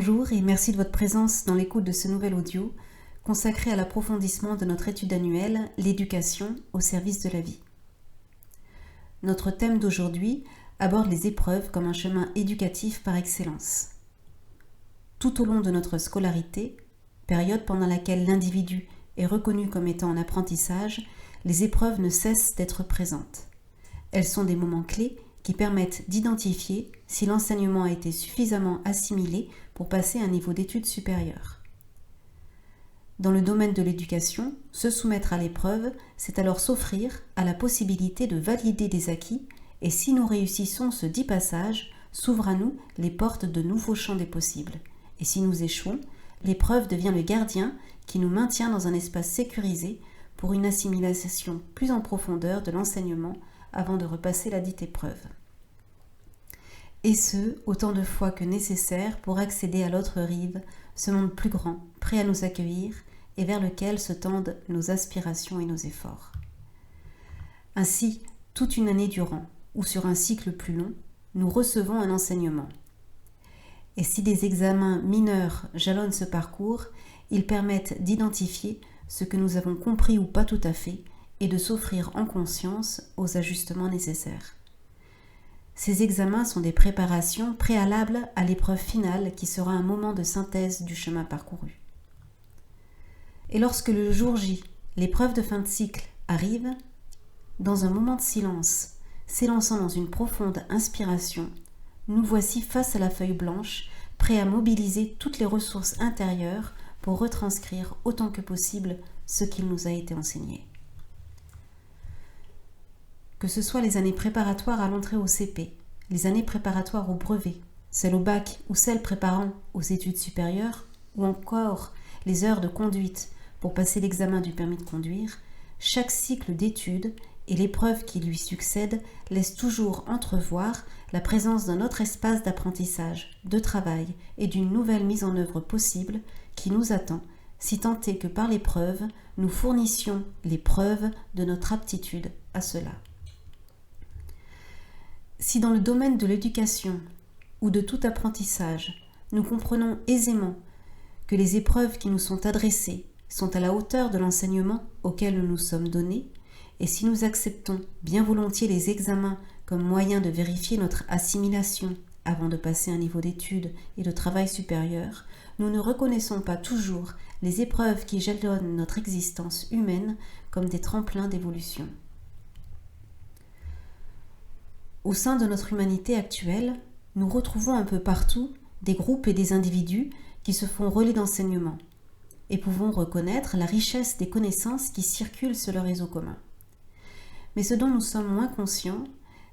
Bonjour et merci de votre présence dans l'écoute de ce nouvel audio consacré à l'approfondissement de notre étude annuelle, l'éducation au service de la vie. Notre thème d'aujourd'hui aborde les épreuves comme un chemin éducatif par excellence. Tout au long de notre scolarité, période pendant laquelle l'individu est reconnu comme étant en apprentissage, les épreuves ne cessent d'être présentes. Elles sont des moments clés qui permettent d'identifier si l'enseignement a été suffisamment assimilé pour passer à un niveau d'études supérieures. Dans le domaine de l'éducation, se soumettre à l'épreuve, c'est alors s'offrir à la possibilité de valider des acquis, et si nous réussissons ce dit passage, s'ouvrent à nous les portes de nouveaux champs des possibles. Et si nous échouons, l'épreuve devient le gardien qui nous maintient dans un espace sécurisé pour une assimilation plus en profondeur de l'enseignement avant de repasser la dite épreuve. Et ce, autant de fois que nécessaire pour accéder à l'autre rive, ce monde plus grand, prêt à nous accueillir et vers lequel se tendent nos aspirations et nos efforts. Ainsi, toute une année durant, ou sur un cycle plus long, nous recevons un enseignement. Et si des examens mineurs jalonnent ce parcours, ils permettent d'identifier ce que nous avons compris ou pas tout à fait et de s'offrir en conscience aux ajustements nécessaires. Ces examens sont des préparations préalables à l'épreuve finale qui sera un moment de synthèse du chemin parcouru. Et lorsque le jour J, l'épreuve de fin de cycle, arrive, dans un moment de silence, s'élançant dans une profonde inspiration, nous voici face à la feuille blanche, prêts à mobiliser toutes les ressources intérieures pour retranscrire autant que possible ce qu'il nous a été enseigné. Que ce soit les années préparatoires à l'entrée au CP, les années préparatoires au brevet, celles au bac ou celles préparant aux études supérieures, ou encore les heures de conduite pour passer l'examen du permis de conduire, chaque cycle d'études et l'épreuve qui lui succède laisse toujours entrevoir la présence d'un autre espace d'apprentissage, de travail et d'une nouvelle mise en œuvre possible qui nous attend, si tant est que par l'épreuve, nous fournissions les preuves de notre aptitude à cela. Si dans le domaine de l'éducation ou de tout apprentissage, nous comprenons aisément que les épreuves qui nous sont adressées sont à la hauteur de l'enseignement auquel nous nous sommes donnés, et si nous acceptons bien volontiers les examens comme moyen de vérifier notre assimilation avant de passer un niveau d'études et de travail supérieur, nous ne reconnaissons pas toujours les épreuves qui jalonnent notre existence humaine comme des tremplins d'évolution. Au sein de notre humanité actuelle, nous retrouvons un peu partout des groupes et des individus qui se font relais d'enseignement et pouvons reconnaître la richesse des connaissances qui circulent sur le réseau commun. Mais ce dont nous sommes moins conscients,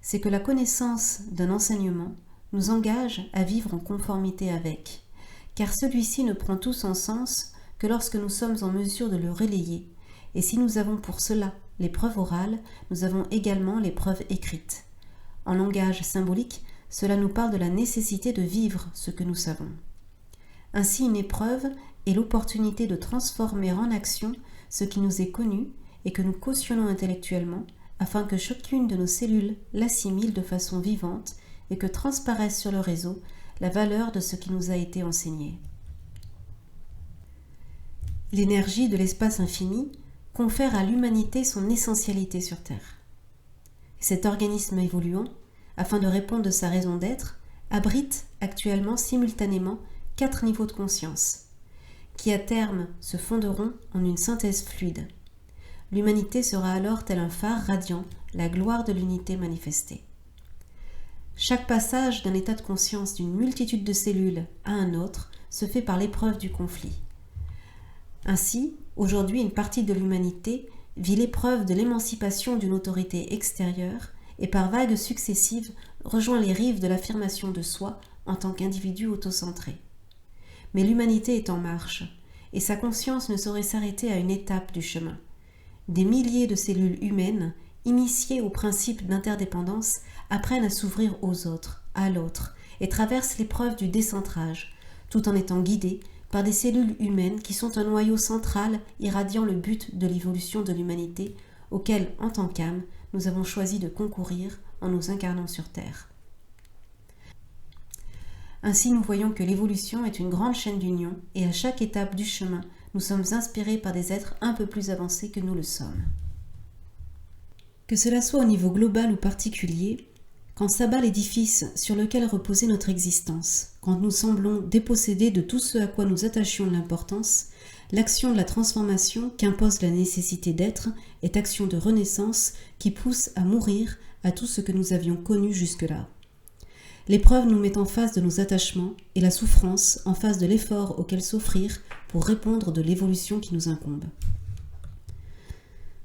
c'est que la connaissance d'un enseignement nous engage à vivre en conformité avec, car celui-ci ne prend tout son sens que lorsque nous sommes en mesure de le relayer, et si nous avons pour cela l'épreuve orale, nous avons également l'épreuve écrite. En langage symbolique, cela nous parle de la nécessité de vivre ce que nous savons. Ainsi, une épreuve est l'opportunité de transformer en action ce qui nous est connu et que nous cautionnons intellectuellement afin que chacune de nos cellules l'assimile de façon vivante et que transparaisse sur le réseau la valeur de ce qui nous a été enseigné. L'énergie de l'espace infini confère à l'humanité son essentialité sur Terre. Cet organisme évoluant, afin de répondre de sa raison d'être, abrite actuellement simultanément 4 niveaux de conscience, qui à terme se fonderont en une synthèse fluide. L'humanité sera alors tel un phare radiant, la gloire de l'unité manifestée. Chaque passage d'un état de conscience d'une multitude de cellules à un autre se fait par l'épreuve du conflit. Ainsi, aujourd'hui, une partie de l'humanité vit l'épreuve de l'émancipation d'une autorité extérieure et par vagues successives rejoint les rives de l'affirmation de soi en tant qu'individu autocentré. Mais l'humanité est en marche, et sa conscience ne saurait s'arrêter à une étape du chemin. Des milliers de cellules humaines, initiées au principe d'interdépendance, apprennent à s'ouvrir aux autres, à l'autre, et traversent l'épreuve du décentrage, tout en étant guidées par des cellules humaines qui sont un noyau central irradiant le but de l'évolution de l'humanité, auquel, en tant qu'âme, nous avons choisi de concourir en nous incarnant sur Terre. Ainsi, nous voyons que l'évolution est une grande chaîne d'union et à chaque étape du chemin, nous sommes inspirés par des êtres un peu plus avancés que nous le sommes. Que cela soit au niveau global ou particulier, quand s'abat l'édifice sur lequel reposait notre existence, quand nous semblons dépossédés de tout ce à quoi nous attachions de l'importance, l'action de la transformation qu'impose la nécessité d'être est action de renaissance qui pousse à mourir à tout ce que nous avions connu jusque-là. L'épreuve nous met en face de nos attachements et la souffrance en face de l'effort auquel s'offrir pour répondre de l'évolution qui nous incombe.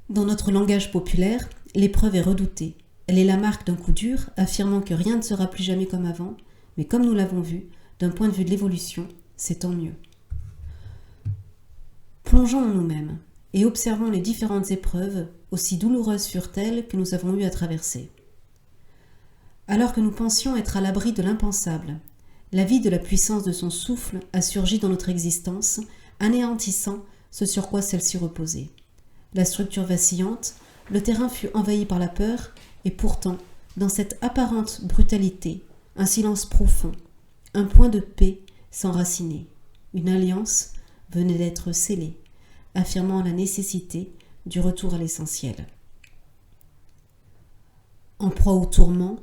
Dans notre langage populaire, l'épreuve est redoutée. Elle est la marque d'un coup dur, affirmant que rien ne sera plus jamais comme avant, mais comme nous l'avons vu, d'un point de vue de l'évolution, c'est tant mieux. Plongeons en nous-mêmes et observons les différentes épreuves, aussi douloureuses furent-elles, que nous avons eu à traverser. Alors que nous pensions être à l'abri de l'impensable, la vie de la puissance de son souffle a surgi dans notre existence, anéantissant ce sur quoi celle-ci reposait. La structure vacillante, le terrain fut envahi par la peur, et pourtant, dans cette apparente brutalité, un silence profond, un point de paix s'enracinait. Une alliance venait d'être scellée, affirmant la nécessité du retour à l'essentiel. En proie au tourment,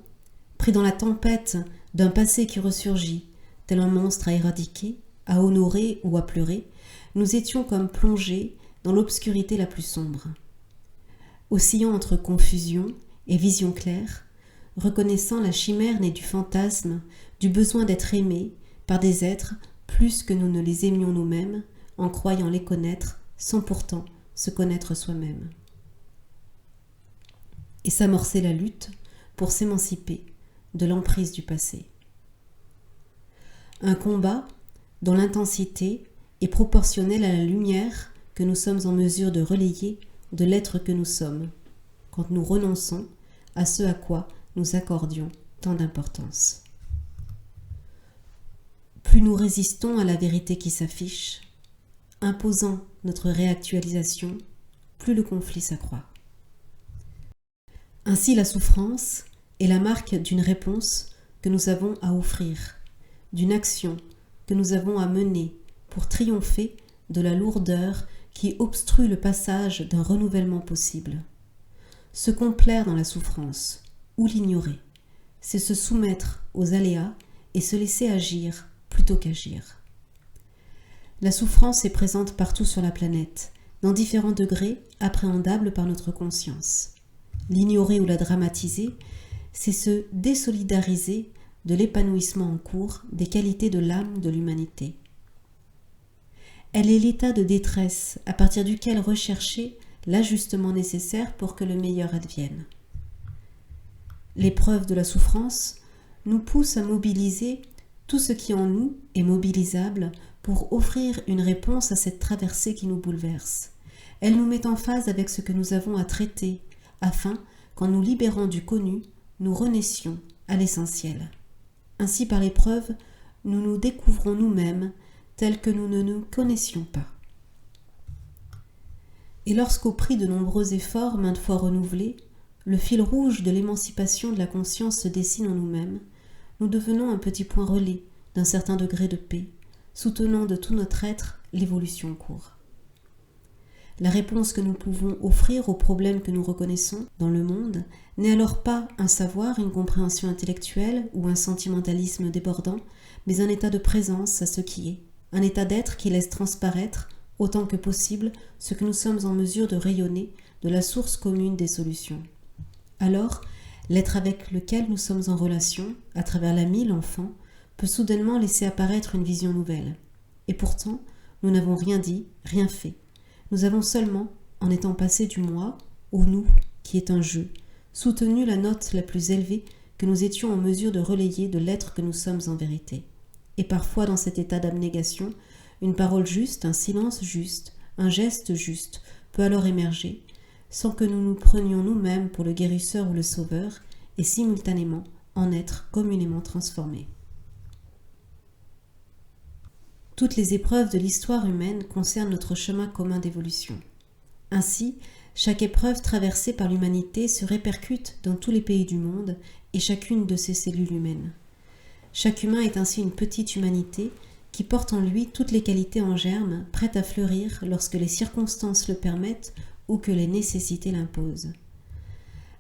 pris dans la tempête d'un passé qui ressurgit, tel un monstre à éradiquer, à honorer ou à pleurer, nous étions comme plongés dans l'obscurité la plus sombre. Oscillant entre confusion et vision claire, reconnaissant la chimère née du fantasme, du besoin d'être aimés par des êtres plus que nous ne les aimions nous-mêmes, en croyant les connaître sans pourtant se connaître soi-même. Et s'amorcer la lutte pour s'émanciper de l'emprise du passé. Un combat dont l'intensité est proportionnelle à la lumière que nous sommes en mesure de relayer de l'être que nous sommes, quand nous renonçons à ce à quoi nous accordions tant d'importance. Plus nous résistons à la vérité qui s'affiche, imposant notre réactualisation, plus le conflit s'accroît. Ainsi, la souffrance est la marque d'une réponse que nous avons à offrir, d'une action que nous avons à mener pour triompher de la lourdeur qui obstrue le passage d'un renouvellement possible. Se complaire dans la souffrance ou l'ignorer, c'est se soumettre aux aléas et se laisser agir plutôt qu'agir. La souffrance est présente partout sur la planète, dans différents degrés appréhendables par notre conscience. L'ignorer ou la dramatiser, c'est se désolidariser de l'épanouissement en cours des qualités de l'âme de l'humanité. Elle est l'état de détresse à partir duquel rechercher l'ajustement nécessaire pour que le meilleur advienne. L'épreuve de la souffrance nous pousse à mobiliser tout ce qui en nous est mobilisable pour offrir une réponse à cette traversée qui nous bouleverse. Elle nous met en phase avec ce que nous avons à traiter, afin qu'en nous libérant du connu, nous renaissions à l'essentiel. Ainsi, par l'épreuve, nous nous découvrons nous-mêmes tels que nous ne nous connaissions pas. Et lorsqu'au prix de nombreux efforts maintes fois renouvelés, le fil rouge de l'émancipation de la conscience se dessine en nous-mêmes, nous devenons un petit point relais d'un certain degré de paix, soutenant de tout notre être l'évolution en cours. La réponse que nous pouvons offrir aux problèmes que nous reconnaissons dans le monde n'est alors pas un savoir, une compréhension intellectuelle ou un sentimentalisme débordant, mais un état de présence à ce qui est, un état d'être qui laisse transparaître, autant que possible, ce que nous sommes en mesure de rayonner de la source commune des solutions. Alors, l'être avec lequel nous sommes en relation, à travers l'ami, l'enfant, peut soudainement laisser apparaître une vision nouvelle. Et pourtant, nous n'avons rien dit, rien fait. Nous avons seulement, en étant passés du moi au nous, qui est un jeu, soutenu la note la plus élevée que nous étions en mesure de relayer de l'être que nous sommes en vérité. Et parfois, dans cet état d'abnégation, une parole juste, un silence juste, un geste juste peut alors émerger, sans que nous nous prenions nous-mêmes pour le guérisseur ou le sauveur, et simultanément en être communément transformés. Toutes les épreuves de l'histoire humaine concernent notre chemin commun d'évolution. Ainsi, chaque épreuve traversée par l'humanité se répercute dans tous les pays du monde et chacune de ses cellules humaines. Chaque humain est ainsi une petite humanité qui porte en lui toutes les qualités en germe, prêtes à fleurir lorsque les circonstances le permettent ou que les nécessités l'imposent.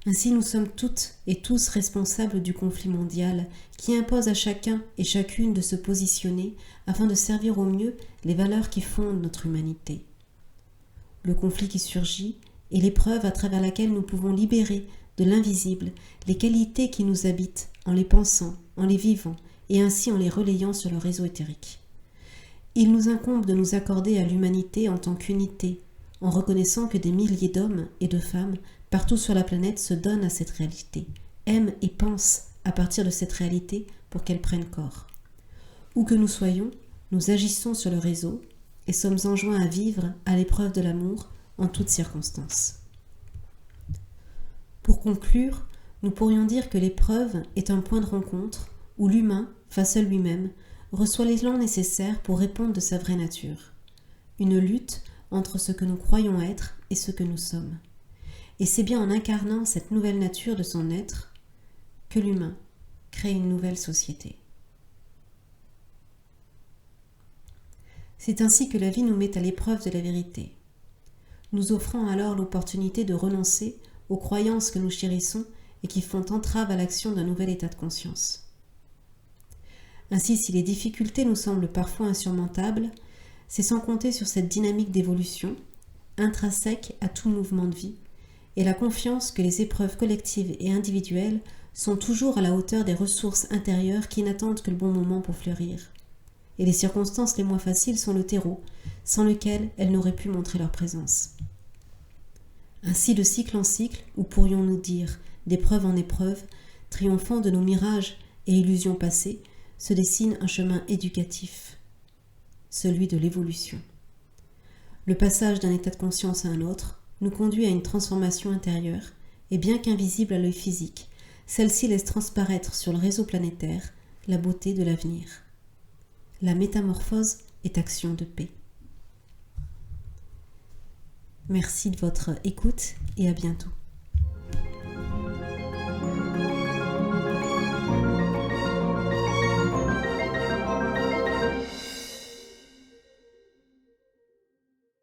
Ainsi nous sommes toutes et tous responsables du conflit mondial qui impose à chacun et chacune de se positionner afin de servir au mieux les valeurs qui fondent notre humanité. Le conflit qui surgit est l'épreuve à travers laquelle nous pouvons libérer de l'invisible les qualités qui nous habitent en les pensant, en les vivant et ainsi en les relayant sur le réseau éthérique. Il nous incombe de nous accorder à l'humanité en tant qu'unité, en reconnaissant que des milliers d'hommes et de femmes partout sur la planète se donnent à cette réalité, aiment et pensent à partir de cette réalité pour qu'elle prenne corps. Où que nous soyons, nous agissons sur le réseau et sommes enjoints à vivre à l'épreuve de l'amour en toutes circonstances. Pour conclure, nous pourrions dire que l'épreuve est un point de rencontre où l'humain, face à lui-même, reçoit l'élan nécessaire pour répondre de sa vraie nature. Une lutte entre ce que nous croyons être et ce que nous sommes. Et c'est bien en incarnant cette nouvelle nature de son être que l'humain crée une nouvelle société. C'est ainsi que la vie nous met à l'épreuve de la vérité, nous offrant alors l'opportunité de renoncer aux croyances que nous chérissons et qui font entrave à l'action d'un nouvel état de conscience. Ainsi, si les difficultés nous semblent parfois insurmontables, c'est sans compter sur cette dynamique d'évolution, intrinsèque à tout mouvement de vie, et la confiance que les épreuves collectives et individuelles sont toujours à la hauteur des ressources intérieures qui n'attendent que le bon moment pour fleurir. Et les circonstances les moins faciles sont le terreau, sans lequel elles n'auraient pu montrer leur présence. Ainsi, de cycle en cycle, ou pourrions-nous dire d'épreuve en épreuve, triomphant de nos mirages et illusions passées, se dessine un chemin éducatif, celui de l'évolution. Le passage d'un état de conscience à un autre nous conduit à une transformation intérieure, et bien qu'invisible à l'œil physique, celle-ci laisse transparaître sur le réseau planétaire la beauté de l'avenir. La métamorphose est action de paix. Merci de votre écoute et à bientôt.